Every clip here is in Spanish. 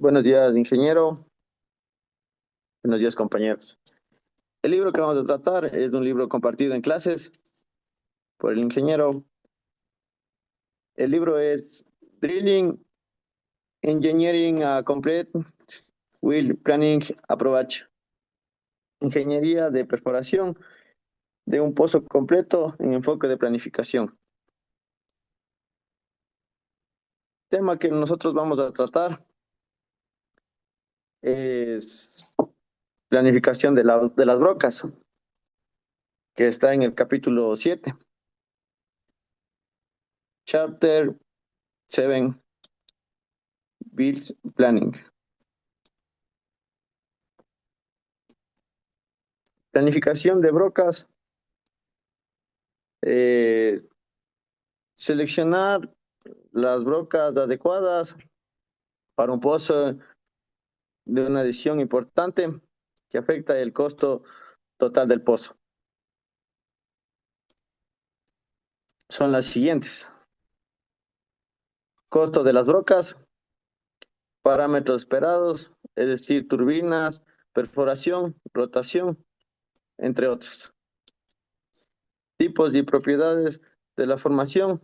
Buenos días, ingeniero. Buenos días, compañeros. El libro que vamos a tratar es un libro compartido en clases por el ingeniero. El libro es Drilling Engineering Complete with Planning Approach. Ingeniería de perforación de un pozo completo en enfoque de planificación. Tema que nosotros vamos a tratar es planificación de las brocas, que está en el capítulo 7, Chapter 7, Build Planning. Planificación de brocas, eh, seleccionar las brocas adecuadas para un pozo de una decisión importante que afecta el costo total del pozo. Son las siguientes: costo de las brocas, parámetros esperados, es decir, turbinas, perforación, rotación, entre otros. Tipos y propiedades de la formación,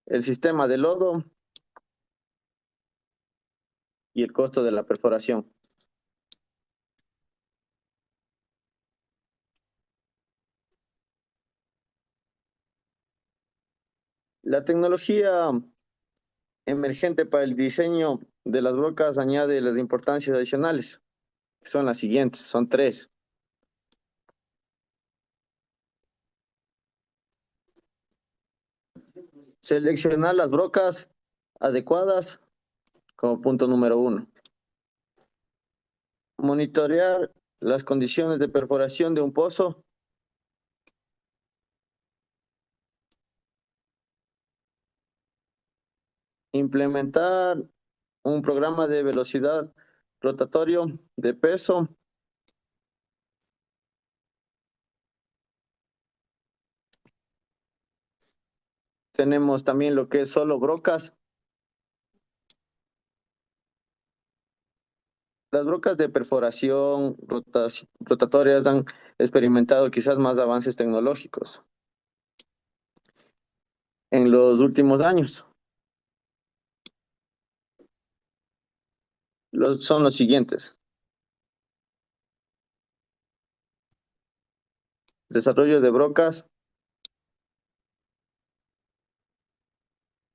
el sistema de lodo y el costo de la perforación. La tecnología emergente para el diseño de las brocas añade las importancias adicionales, que son las siguientes, son tres. Seleccionar las brocas adecuadas como punto número uno. Monitorear las condiciones de perforación de un pozo. Implementar un programa de velocidad rotatorio de peso. Tenemos también lo que es solo brocas. Las brocas de perforación rotatorias han experimentado quizás más avances tecnológicos en los últimos años. Son los siguientes: desarrollo de brocas,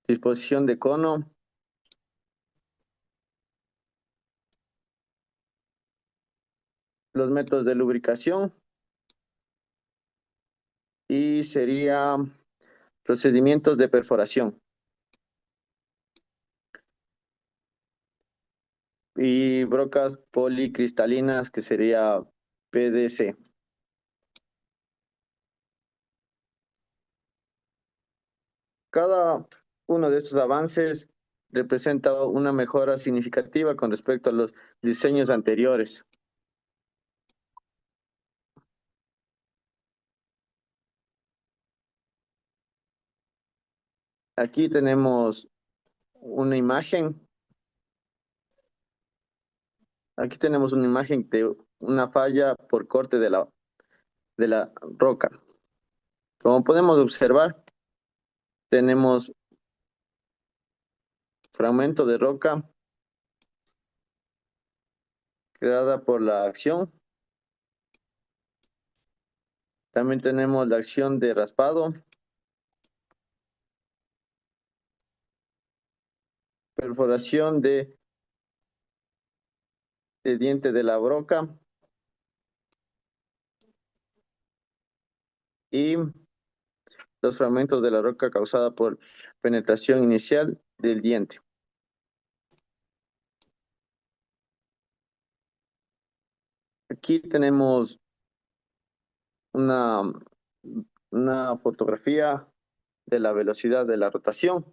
disposición de cono, los métodos de lubricación y sería procedimientos de perforación y brocas policristalinas que sería PDC. Cada uno de estos avances representa una mejora significativa con respecto a los diseños anteriores. Aquí tenemos una imagen. Aquí tenemos una imagen de una falla por corte de la roca. Como podemos observar, tenemos fragmento de roca creada por la acción. También tenemos la acción de raspado, perforación de diente de la broca y los fragmentos de la roca causada por penetración inicial del diente. Aquí tenemos una, una fotografía de la velocidad de la rotación,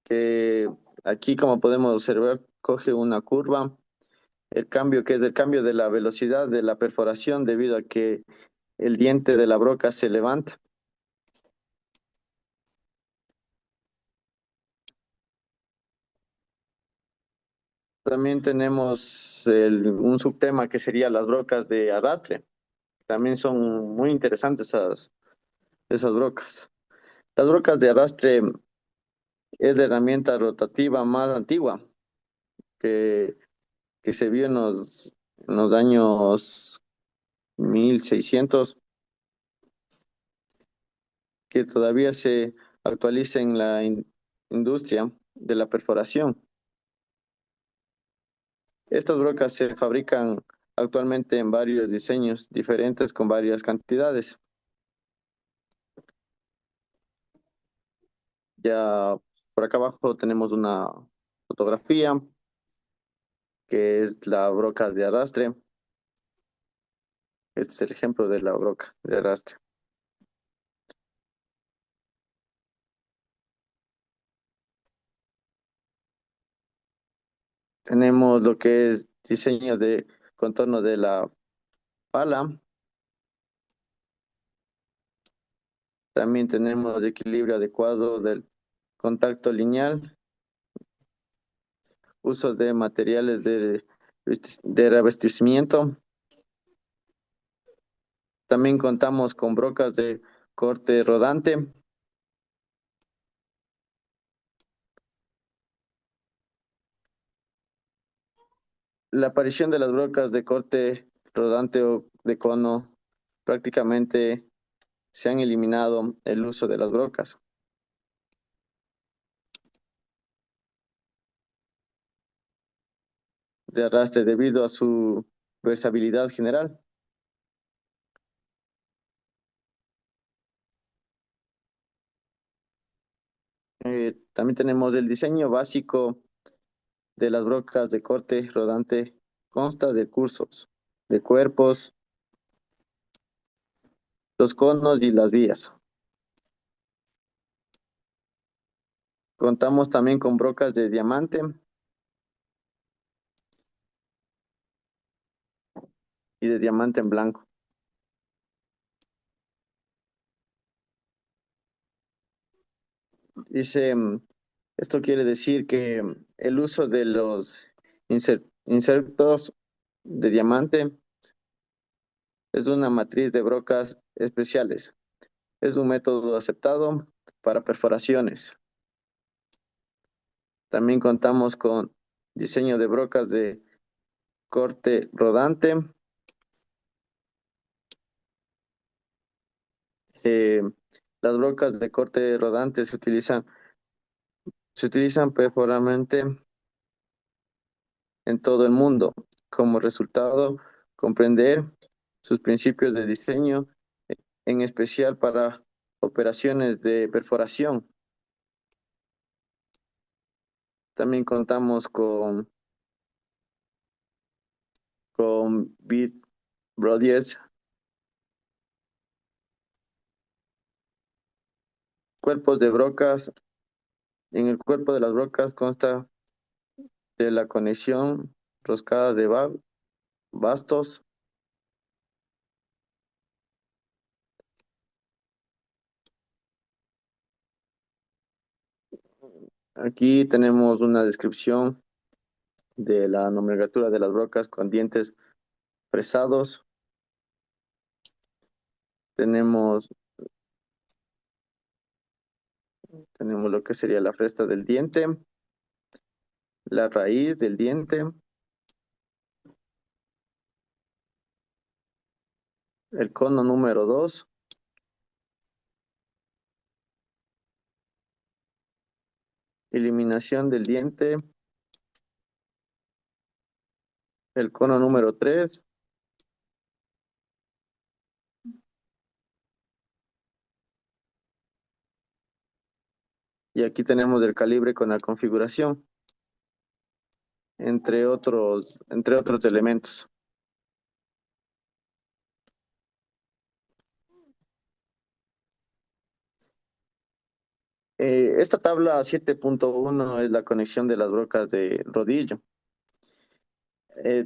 que aquí, como podemos observar, coge una curva, el cambio que es el cambio de la velocidad de la perforación debido a que el diente de la broca se levanta. También tenemos un subtema que sería las brocas de arrastre. También son muy interesantes esas brocas. Las brocas de arrastre es la herramienta rotativa más antigua que, que se vio en los años 1600, que todavía se actualiza en la industria de la perforación. Estas brocas se fabrican actualmente en varios diseños diferentes con varias cantidades. Ya por acá abajo tenemos una fotografía que es la broca de arrastre. Este es el ejemplo de la broca de arrastre. Tenemos lo que es diseño de contorno de la pala. También tenemos equilibrio adecuado del contacto lineal, uso de materiales de revestimiento. También contamos con brocas de corte rodante. La aparición de las brocas de corte rodante o de cono prácticamente se han eliminado el uso de las brocas de arrastre debido a su versatilidad general. También tenemos el diseño básico de las brocas de corte rodante. Consta de cursos, de cuerpos, los conos y las vías. Contamos también con brocas de diamante y de diamante en blanco. Dice, esto quiere decir que el uso de los insertos de diamante es una matriz de brocas especiales. Es un método aceptado para perforaciones. También contamos con diseño de brocas de corte rodante. Eh, las brocas de corte rodante se utilizan perforalmente en todo el mundo. Como resultado, comprender sus principios de diseño, en especial para operaciones de perforación. También contamos con bit brodies, cuerpos de brocas. En el cuerpo de las brocas consta de la conexión roscada de bastos. Aquí tenemos una descripción de la nomenclatura de las brocas con dientes fresados. Tenemos, tenemos lo que sería la fresta del diente, la raíz del diente, el cono número 2, eliminación del diente, el cono número 3, y aquí tenemos el calibre con la configuración, entre otros elementos. Esta tabla 7.1 es la conexión de las brocas de rodillo.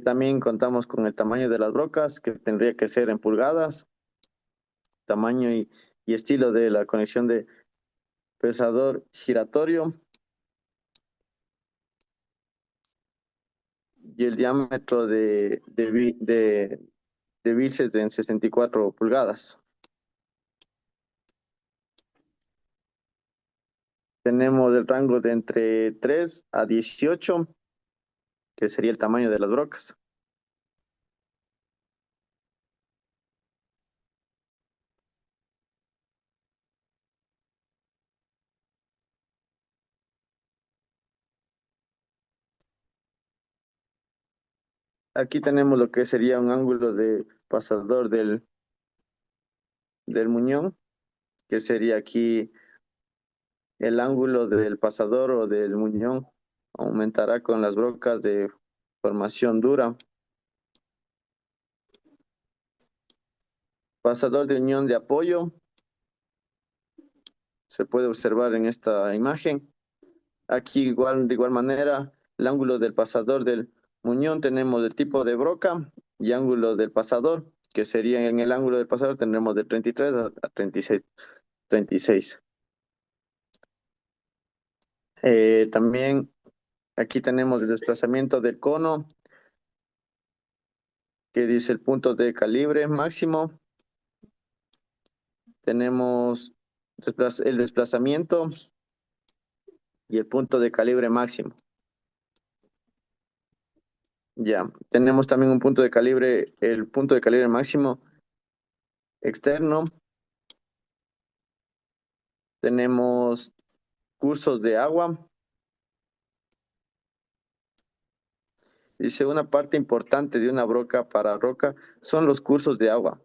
También contamos con el tamaño de las brocas, que tendría que ser en pulgadas. tamaño y estilo de la conexión de pesador giratorio y el diámetro de bíceps de en 64 pulgadas. Tenemos el rango de entre 3 a 18, que sería el tamaño de las brocas. Aquí tenemos lo que sería un ángulo de pasador del muñón, que sería aquí el ángulo del pasador o del muñón. Aumentará con las brocas de formación dura. Pasador de unión de apoyo. Se puede observar en esta imagen. Aquí de igual manera, el ángulo del pasador del muñón tenemos el tipo de broca y ángulo del pasador, que sería en el ángulo del pasador tendremos de 33 a 36. También aquí tenemos el desplazamiento del cono, que dice el punto de calibre máximo. Tenemos el desplazamiento y el punto de calibre máximo. Ya, tenemos también un punto de calibre, el punto de calibre máximo externo. Tenemos cursos de agua. Dice, una parte importante de una broca para roca son los cursos de agua,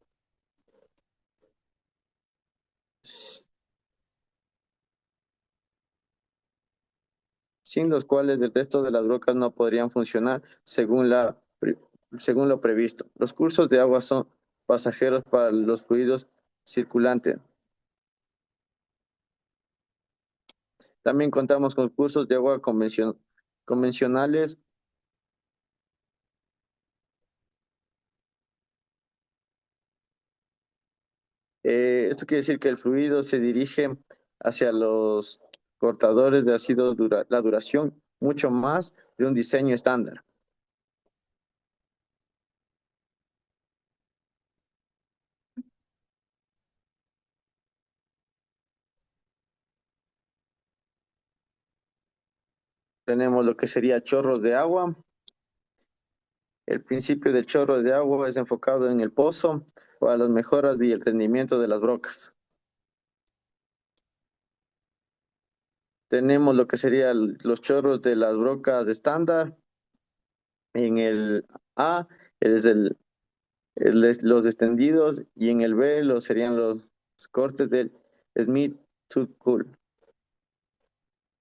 sin los cuales el resto de las brocas no podrían funcionar según lo previsto. Los cursos de agua son pasajeros para los fluidos circulantes. También contamos con cursos de agua convencionales. Esto quiere decir que el fluido se dirige hacia los cortadores de ácido la duración mucho más de un diseño estándar. Tenemos lo que sería chorros de agua. El principio del chorro de agua es enfocado en el pozo para las mejoras y el rendimiento de las brocas. Tenemos lo que serían los chorros de las brocas estándar. En el A es los extendidos y en el B serían los cortes del Smith Tooth Cool.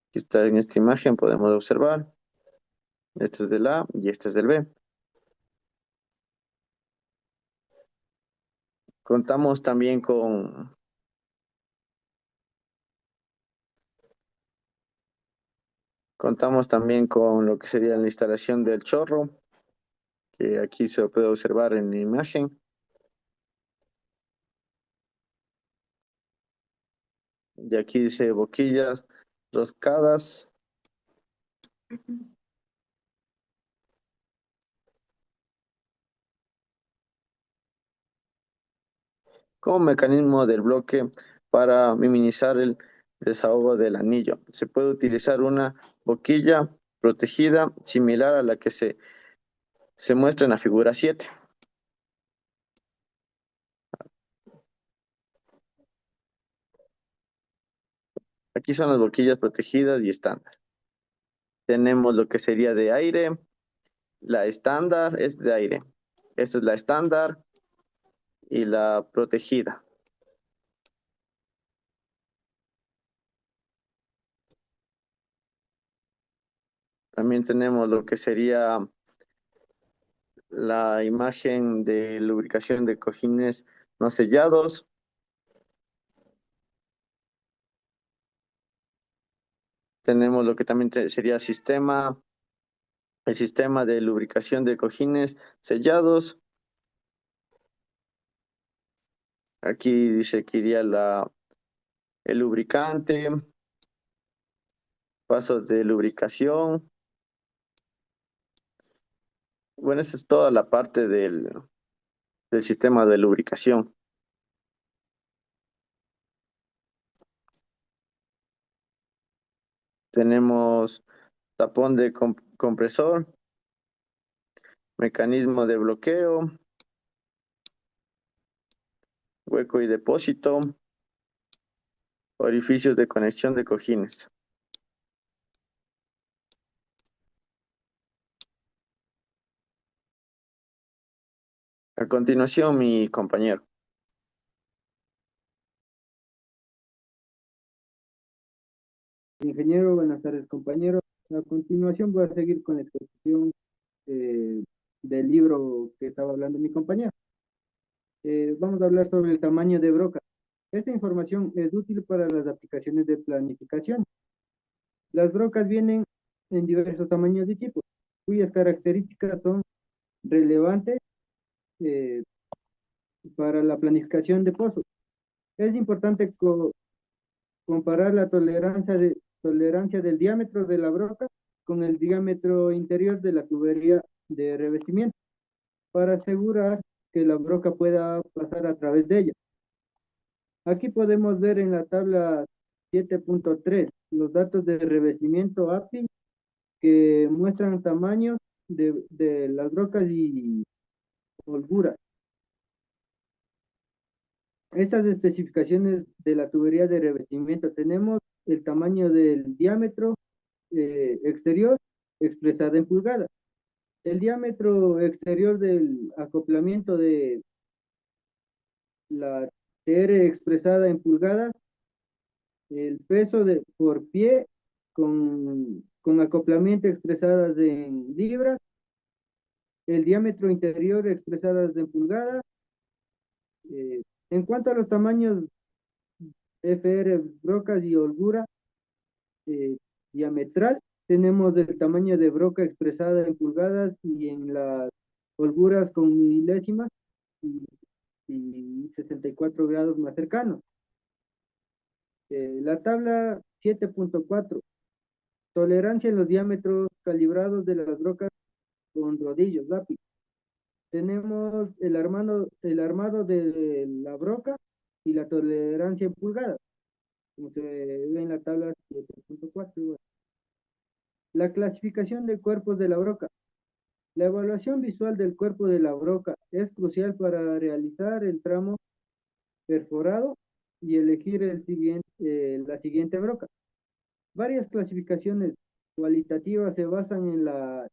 Aquí está en esta imagen, podemos observar. Este es del A y este es del B. Contamos también con lo que sería la instalación del chorro, que aquí se puede observar en la imagen. Y aquí dice boquillas roscadas. Como mecanismo del bloque para minimizar el desahogo del anillo. Se puede utilizar una boquilla protegida similar a la que se muestra en la figura 7. Aquí son las boquillas protegidas y estándar. Tenemos lo que sería de aire. La estándar es de aire. Esta es la estándar y la protegida. También tenemos lo que sería la imagen de lubricación de cojines no sellados. Tenemos lo que también sería el sistema de lubricación de cojines sellados. Aquí dice que iría el lubricante, pasos de lubricación. Bueno, esa es toda la parte del sistema de lubricación. Tenemos tapón de compresor, mecanismo de bloqueo, hueco y depósito, orificios de conexión de cojines. A continuación, mi compañero. Ingeniero, buenas tardes, compañero. A continuación voy a seguir con la exposición eh, del libro que estaba hablando mi compañero. Vamos a hablar sobre el tamaño de broca. Esta información es útil para las aplicaciones de planificación. Las brocas vienen en diversos tamaños y tipos, cuyas características son relevantes eh, para la planificación de pozos. Es importante comparar la tolerancia del diámetro de la broca con el diámetro interior de la tubería de revestimiento para asegurar que la broca pueda pasar a través de ella. Aquí podemos ver en la tabla 7.3 los datos de revestimiento API que muestran tamaños de las brocas y holguras. Estas especificaciones de la tubería de revestimiento tenemos el tamaño del diámetro exterior expresado en pulgadas. El diámetro exterior del acoplamiento de la TR expresada en pulgadas, el peso por pie con acoplamiento expresadas en libras, el diámetro interior expresadas en pulgadas. Eh, en cuanto a los tamaños FR, brocas y holgura eh, diametral, tenemos el tamaño de broca expresada en pulgadas y en las holguras con milésimas y, y 64 grados más cercanos. La tabla 7.4, tolerancia en los diámetros calibrados de las brocas con rodillos, lápiz. Tenemos el armado de la broca y la tolerancia en pulgadas, como se ve en la tabla 7.4. La clasificación de cuerpos de la broca. La evaluación visual del cuerpo de la broca es crucial para realizar el tramo perforado y elegir la siguiente broca. Varias clasificaciones cualitativas se basan en la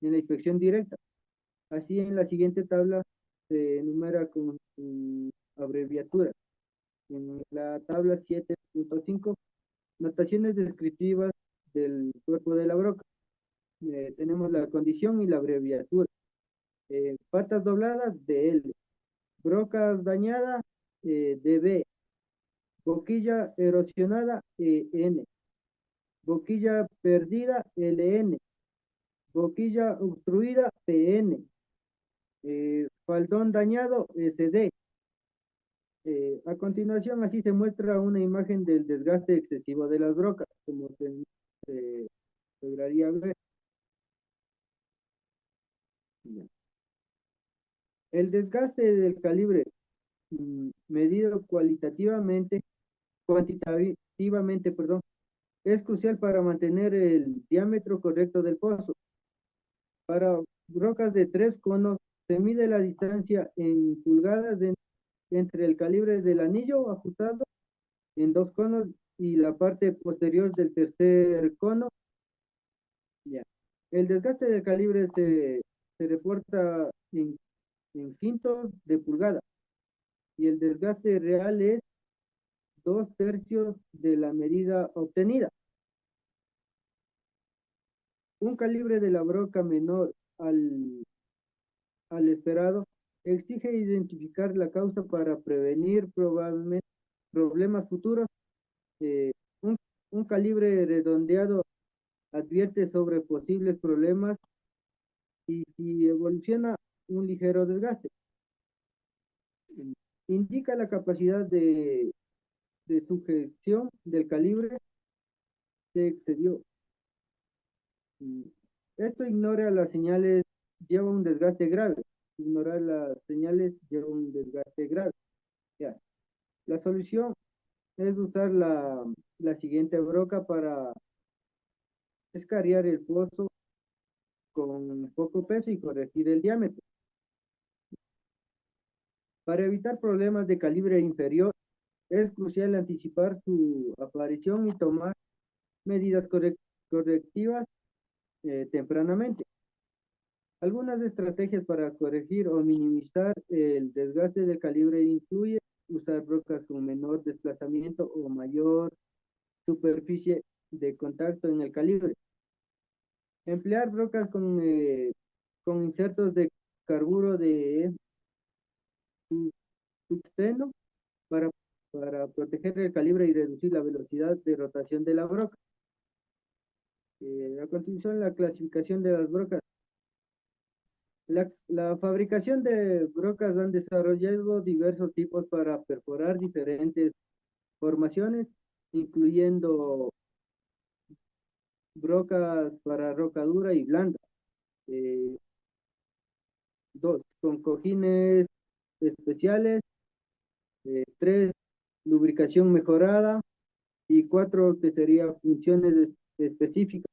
inspección directa. Así en la siguiente tabla se enumera con su abreviatura. En la tabla 7.5, notaciones descriptivas del cuerpo de la broca. Tenemos la condición y la abreviatura. Patas dobladas de L, brocas dañadas de B, boquilla erosionada N, boquilla perdida LN, boquilla obstruida PN, faldón dañado SD. A continuación, así se muestra una imagen del desgaste excesivo de las brocas, como se lograría ver. El desgaste del calibre medido cuantitativamente, perdón, es crucial para mantener el diámetro correcto del pozo. Para brocas de 3 conos, se mide la distancia en pulgadas entre el calibre del anillo ajustado en 2 conos y la parte posterior del tercer cono. Ya. El desgaste del calibre se reporta en quintos de pulgada y el desgaste real es 2/3 de la medida obtenida. Un calibre de la broca menor al esperado exige identificar la causa para prevenir probablemente problemas futuros. Eh, un, un calibre redondeado advierte sobre posibles problemas y si evoluciona un ligero desgaste. indica la capacidad de sujeción del calibre se excedió. Mm, Esto ignora las señales, lleva un desgaste grave. Ignorar las señales lleva un desgaste grave. Ya. La solución es usar la siguiente broca para escariar el pozo con poco peso y corregir el diámetro. Para evitar problemas de calibre inferior, es crucial anticipar su aparición y tomar medidas correctivas tempranamente. Algunas estrategias para corregir o minimizar el desgaste del calibre incluye usar brocas con menor desplazamiento o mayor superficie de contacto en el calibre. Emplear brocas con insertos de carburo de tungsteno para, para proteger el calibre y reducir la velocidad de rotación de la broca. A continuación, la clasificación de las brocas. La fabricación de brocas han desarrollado diversos tipos para perforar diferentes formaciones, incluyendo brocas para roca dura y blanda. Eh, Dos, con cojines especiales. Tres, lubricación mejorada. Y cuatro, que sería funciones específicas.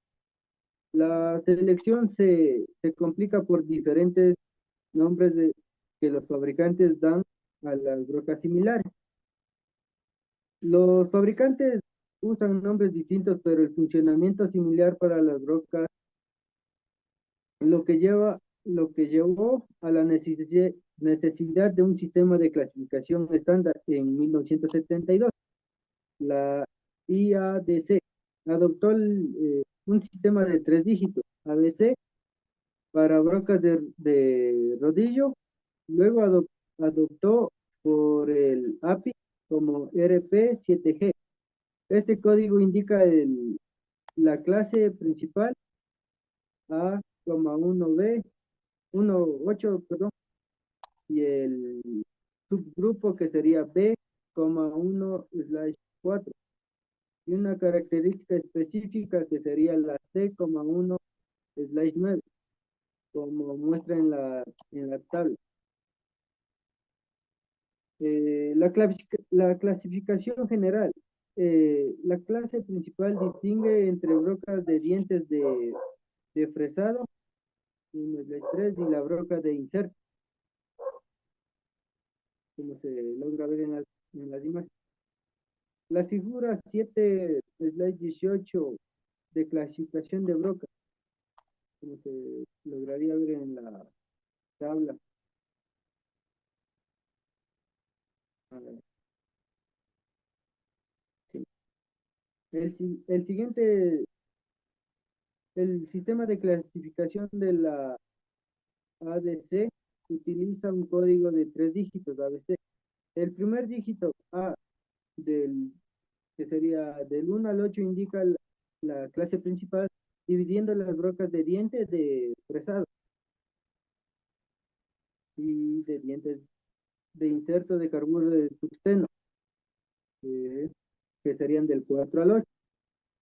La selección se complica por diferentes nombres que los fabricantes dan a las brocas similares. Los fabricantes usan nombres distintos, pero el funcionamiento similar para las brocas, lo que llevó a la necesidad de un sistema de clasificación estándar en 1972. La IADC adoptó un sistema de 3 dígitos, ABC, para brocas de rodillo. Luego adoptó por el API como RP7G. Este código indica la clase principal A,1B, 1,8, perdón, y el subgrupo que sería B,1/4, y una característica específica que sería la C,1/9, como muestra en la tabla. La clasificación general. La clase principal distingue entre brocas de dientes de fresado, 1/3, y la broca de inserto, como se logra ver en las imágenes. La figura 7/18 de clasificación de brocas, como se lograría ver en la tabla. A ver, sí. El siguiente, el sistema de clasificación de la ADC utiliza un código de 3 dígitos ABC. El primer dígito A que sería del 1 al 8 indica la clase principal, dividiendo las brocas de dientes de fresado y de dientes de inserto de carburo de tungsteno, eh, que serían del 4 al 8.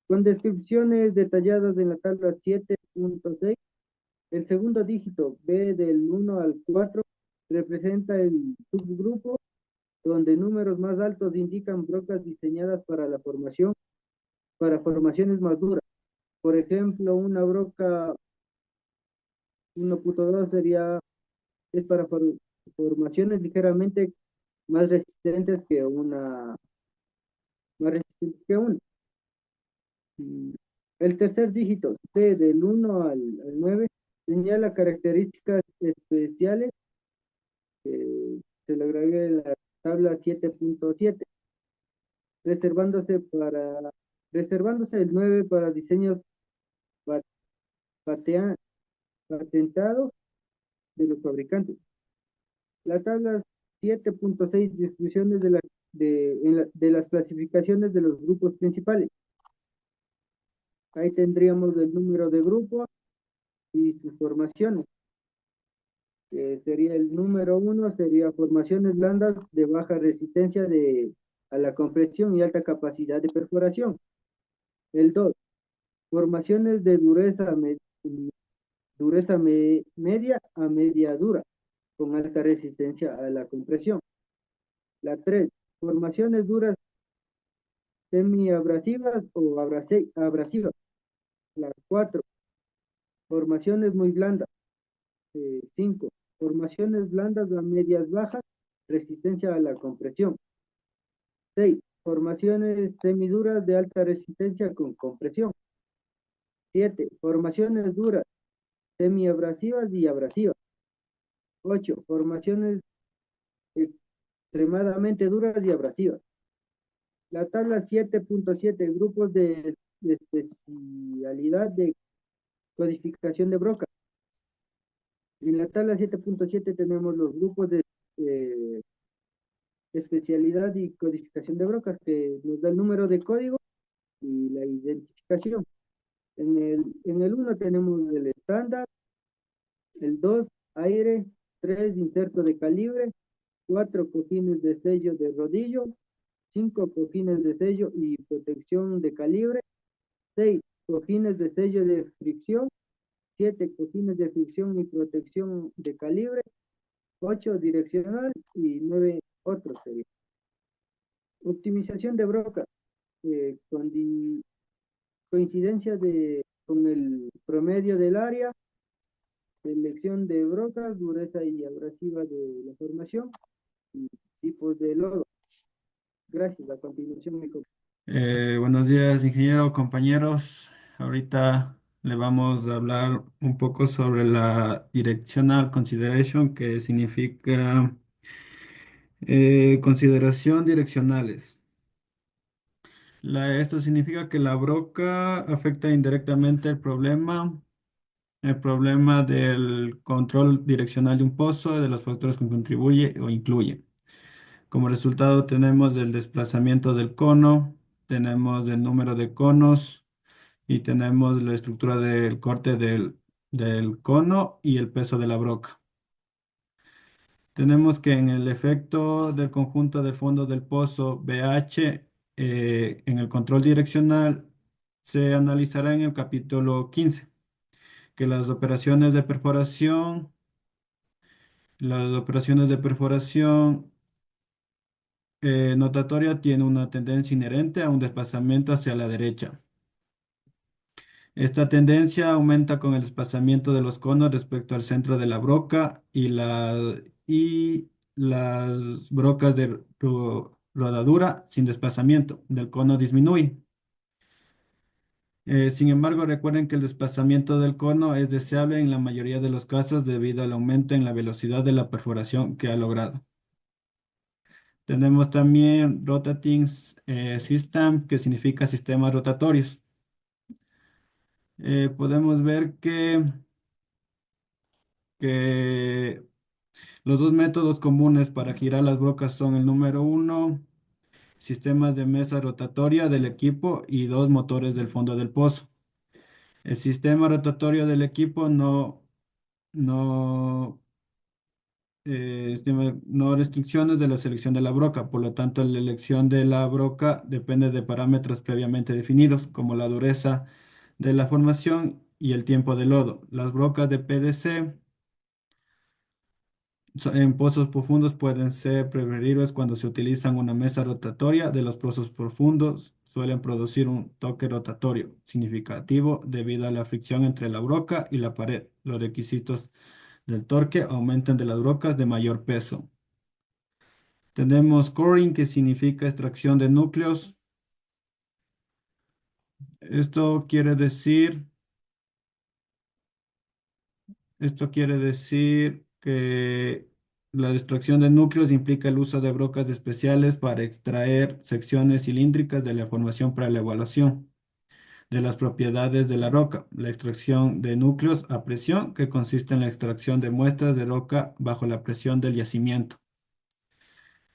Con descripciones detalladas en la tabla 7.6, el segundo dígito B del 1 al 4 representa el subgrupo donde números más altos indican brocas diseñadas para formaciones más duras. Por ejemplo, una broca 1.2 es para formaciones ligeramente más resistentes que una. Mm, El tercer dígito, C del 1 al 9, señala características especiales que se lograría en la tabla 7.7, reservándose reservándose el 9 para diseños pa- patea- patentados de los fabricantes. La tabla 7.6, descripciones de las clasificaciones de los grupos principales. Ahí tendríamos el número de grupos y sus formaciones. que sería el número uno, sería formaciones blandas de baja resistencia a la compresión y alta capacidad de perforación. El 2, formaciones de media a media dura, con alta resistencia a la compresión. La 3, formaciones duras semiabrasivas o abrasivas. La 4, formaciones muy blandas. 5, formaciones blandas a medias bajas, resistencia a la compresión. 6, formaciones semiduras de alta resistencia con compresión. 7, formaciones duras, semiabrasivas y abrasivas. 8, formaciones extremadamente duras y abrasivas. La tabla 7.7, grupos de especialidad de codificación de Broca. En la tabla 7.7 tenemos los grupos de eh, especialidad y codificación de brocas, que nos da el número de código y la identificación. En el 1 tenemos el estándar, el 2 aire, 3 inserto de calibre, 4 cojines de sello de rodillo, 5 cojines de sello y protección de calibre, 6 cojines de sello de fricción, 7 cojines de fricción y protección de calibre, 8 direccional y 9 otros sería. Optimización de broca, coincidencia con el promedio del área, selección de brocas, dureza y abrasiva de la formación y tipos de lodo. Gracias. A continuación, Buenos días, ingeniero, compañeros. Ahorita le vamos a hablar un poco sobre la Directional Consideration, que significa consideración direccionales. Esto significa que la broca afecta indirectamente el problema del control direccional de un pozo, de los factores que contribuye o incluye. Como resultado tenemos el desplazamiento del cono, tenemos el número de conos y tenemos la estructura del corte del cono y el peso de la broca. Tenemos que en el efecto del conjunto de fondo del pozo BH, en el control direccional, se analizará en el capítulo 15, que las operaciones de perforación notatoria tienen una tendencia inherente a un desplazamiento hacia la derecha. Esta tendencia aumenta con el desplazamiento de los conos respecto al centro de la broca y las brocas de rodadura sin desplazamiento del cono disminuye. Sin embargo, recuerden que el desplazamiento del cono es deseable en la mayoría de los casos debido al aumento en la velocidad de la perforación que ha logrado. Tenemos también Rotating System, que significa sistemas rotatorios. Podemos ver que los dos métodos comunes para girar las brocas son el número uno, sistemas de mesa rotatoria del equipo y dos motores del fondo del pozo. El sistema rotatorio del equipo no, no restricciones de la selección de la broca, por lo tanto la elección de la broca depende de parámetros previamente definidos, como la dureza de la formación y el tiempo de lodo. Las brocas de PDC en pozos profundos pueden ser preferibles cuando se utilizan una mesa rotatoria de los pozos profundos. Suelen producir un toque rotatorio significativo debido a la fricción entre la broca y la pared. Los requisitos del torque aumentan de las brocas de mayor peso. Tenemos coring, que significa extracción de núcleos. Esto quiere decir Esto quiere decir que la extracción de núcleos implica el uso de brocas especiales para extraer secciones cilíndricas de la formación para la evaluación de las propiedades de la roca. La extracción de núcleos a presión, que consiste en la extracción de muestras de roca bajo la presión del yacimiento.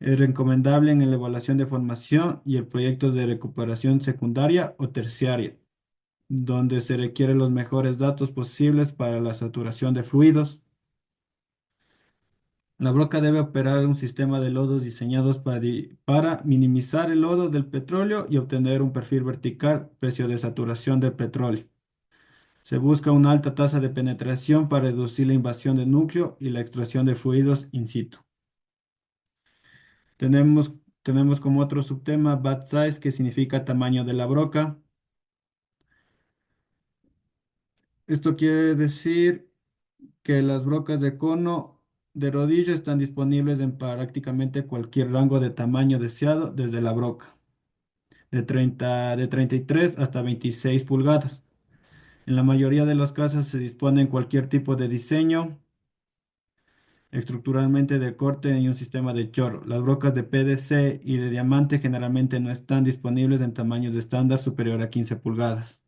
Es recomendable en la evaluación de formación y el proyecto de recuperación secundaria o terciaria, donde se requieren los mejores datos posibles para la saturación de fluidos. La broca debe operar un sistema de lodos diseñados para minimizar el lodo del petróleo y obtener un perfil vertical, precio de saturación del petróleo. Se busca una alta tasa de penetración para reducir la invasión del núcleo y la extracción de fluidos in situ. Tenemos, tenemos como otro subtema batch size, que significa tamaño de la broca. Esto quiere decir que las brocas de cono de rodillo están disponibles en prácticamente cualquier rango de tamaño deseado desde la broca, de 33 hasta 26 pulgadas. En la mayoría de los casos se dispone en cualquier tipo de diseño, estructuralmente de corte y un sistema de chorro. Las brocas de PDC y de diamante generalmente no están disponibles en tamaños de estándar superior a 15 pulgadas.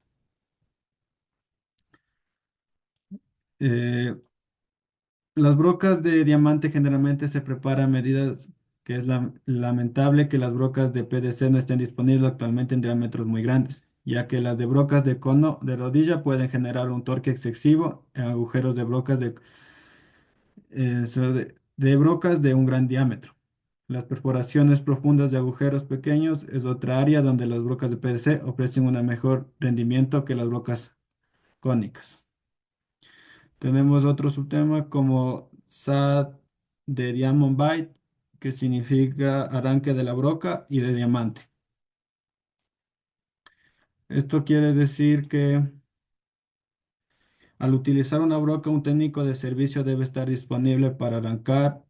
Eh, Las brocas de diamante generalmente se preparan a medidas que es lamentable que las brocas de PDC no estén disponibles actualmente en diámetros muy grandes, ya que las de brocas de cono de rodilla pueden generar un torque excesivo en agujeros de brocas de brocas de un gran diámetro. Las perforaciones profundas de agujeros pequeños es otra área donde las brocas de PDC ofrecen un mejor rendimiento que las brocas cónicas. Tenemos otro subtema como SAT de Diamond Bite, que significa arranque de la broca y de diamante. Esto quiere decir que al utilizar una broca, un técnico de servicio debe estar disponible para arrancar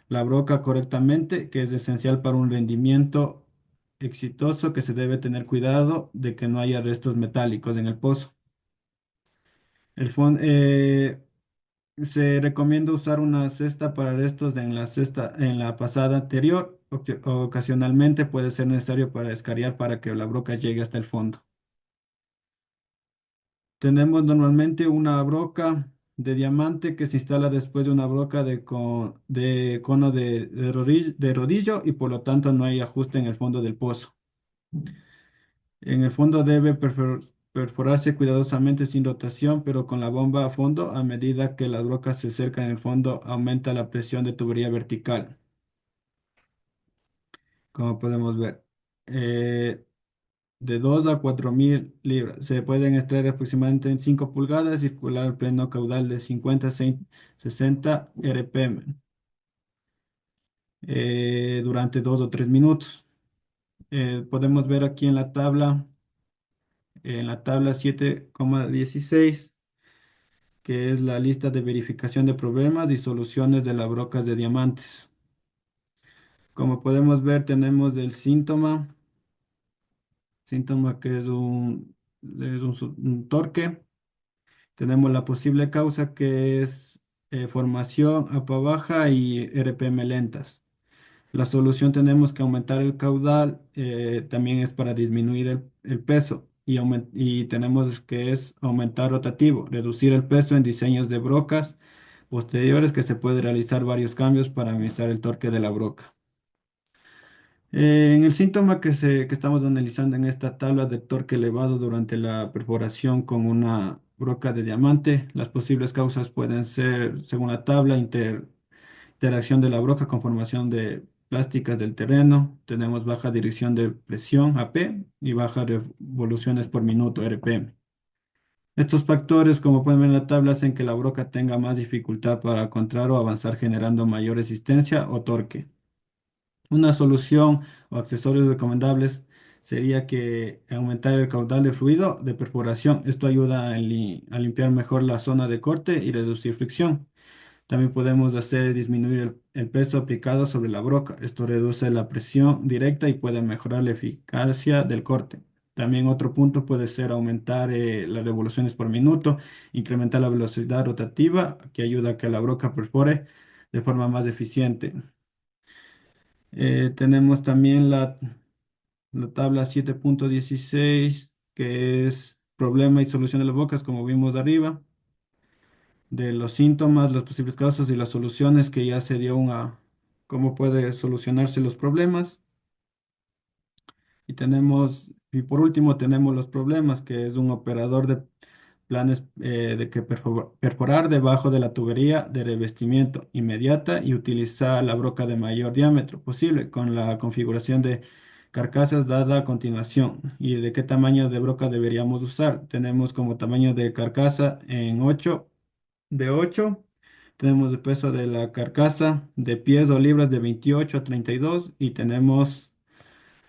la broca correctamente, que es esencial para un rendimiento exitoso, que se debe tener cuidado de que no haya restos metálicos en el pozo. El fon- eh, Se recomienda usar una cesta para restos en la pasada anterior. Ocasionalmente puede ser necesario para escariar para que la broca llegue hasta el fondo. Tenemos normalmente una broca de diamante que se instala después de una broca de cono de rodillo y por lo tanto no hay ajuste en el fondo del pozo. En el fondo debe perforarse cuidadosamente sin rotación, pero con la bomba a fondo. A medida que las rocas se acercan al fondo, aumenta la presión de tubería vertical, como podemos ver. Eh, de 2 a 4.000 libras. Se pueden extraer aproximadamente en 5 pulgadas, circular al pleno caudal de 50 a 60 RPM durante 2 o 3 minutos. Podemos ver aquí en la tabla 7,16, que es la lista de verificación de problemas y soluciones de las brocas de diamantes. Como podemos ver, tenemos el síntoma que un torque. Tenemos la posible causa que es formación APA baja y RPM lentas. La solución tenemos que aumentar el caudal, también es para disminuir el peso y tenemos que es aumentar rotativo, reducir el peso en diseños de brocas posteriores que se puede realizar varios cambios para minimizar el torque de la broca. En el síntoma que estamos analizando en esta tabla de torque elevado durante la perforación con una broca de diamante, las posibles causas pueden ser, según la tabla, interacción de la broca con formación de plásticas del terreno. Tenemos baja dirección de presión AP y bajas revoluciones por minuto RPM. Estos factores, como pueden ver en la tabla, hacen que la broca tenga más dificultad para contrar o avanzar, generando mayor resistencia o torque. Una solución o accesorios recomendables sería que aumentar el caudal de fluido de perforación. Esto ayuda a limpiar mejor la zona de corte y reducir fricción. También podemos hacer disminuir el peso aplicado sobre la broca. Esto reduce la presión directa y puede mejorar la eficacia del corte. También otro punto puede ser aumentar las revoluciones por minuto, incrementar la velocidad rotativa, que ayuda a que la broca perfore de forma más eficiente. Tenemos también la tabla 7,16, que es problema y solución de las bocas, como vimos arriba, de los síntomas, las posibles causas y las soluciones, que ya se dio cómo puede solucionarse los problemas. Y por último tenemos los problemas, que es un operador de planes de que perforar debajo de la tubería de revestimiento inmediata y utilizar la broca de mayor diámetro posible con la configuración de carcasas dada a continuación. ¿Y de qué tamaño de broca deberíamos usar? Tenemos como tamaño de carcasa en 8 de 8. Tenemos el peso de la carcasa de pies o libras de 28 a 32 y tenemos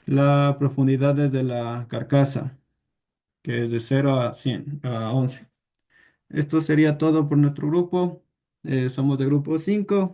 la profundidad desde la carcasa, que es de 0 a 100, a 11. Esto sería todo por nuestro grupo. Somos de grupo 5.